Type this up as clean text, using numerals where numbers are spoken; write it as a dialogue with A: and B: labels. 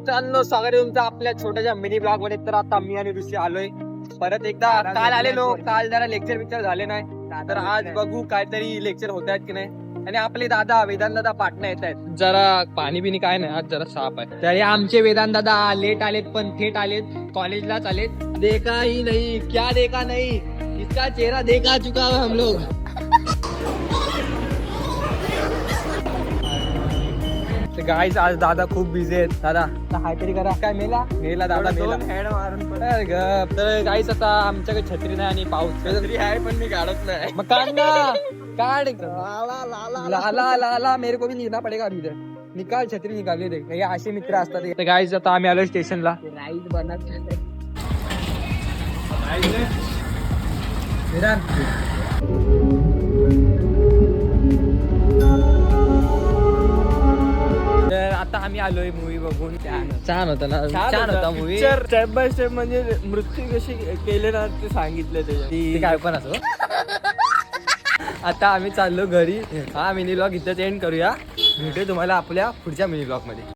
A: मित्रांनो, स्वागत आहे तुमचं आपल्या छोट्याशा मिनी ब्लॉग मध्ये. तर आता मी आणि ऋषी आलोय परत एकदा. काल आलेलो, काल जरा लेक्चर झाले नाही, तर आज बघू काहीतरी लेक्चर होत आहेत की नाही. आणि आपले दादा वेदांत दादा पाटणा येत आहेत. जरा पाणी बिनी काय नाही, आज जरा साफ आहे. तरी आमचे वेदांत दादा लेट आलेत, पण थेट आलेत, कॉलेजलाच आलेत. देखा ही नाही, क्या देखा नाही, इसका चेहरा देखा चुका हम लोग. गाईस आज दादा खूप बिझी आहेत. दादा काहीतरी करा. काय मेला दादा मेला हेड मारून. तर गाईस आता आमच्याकडे छत्री नाही आणि पाऊस. छत्री आहे पण मी काढत नाही. मग काढ ना, काढ. लाला मेरे को भी लिहिना पडेगा इधर. निकाल छत्री, निकाल दे. हे असे मित्र असतात. तर गाईस आता आम्ही आलो स्टेशनला. राईड बनत तर आता आम्ही आलोय मूवी बघून. छान होता ना, छान होता मूवी. स्टेप बाय स्टेप म्हणजे मृत्यू कशी केले ना ते सांगितलं त्याच्यात. काय पण असो. आता आम्ही चाललो घरी. हा मिनी ब्लॉग इथेच एंड करूया. भेटू तुम्हाला आपल्या पुढच्या मिनी ब्लॉग मध्ये.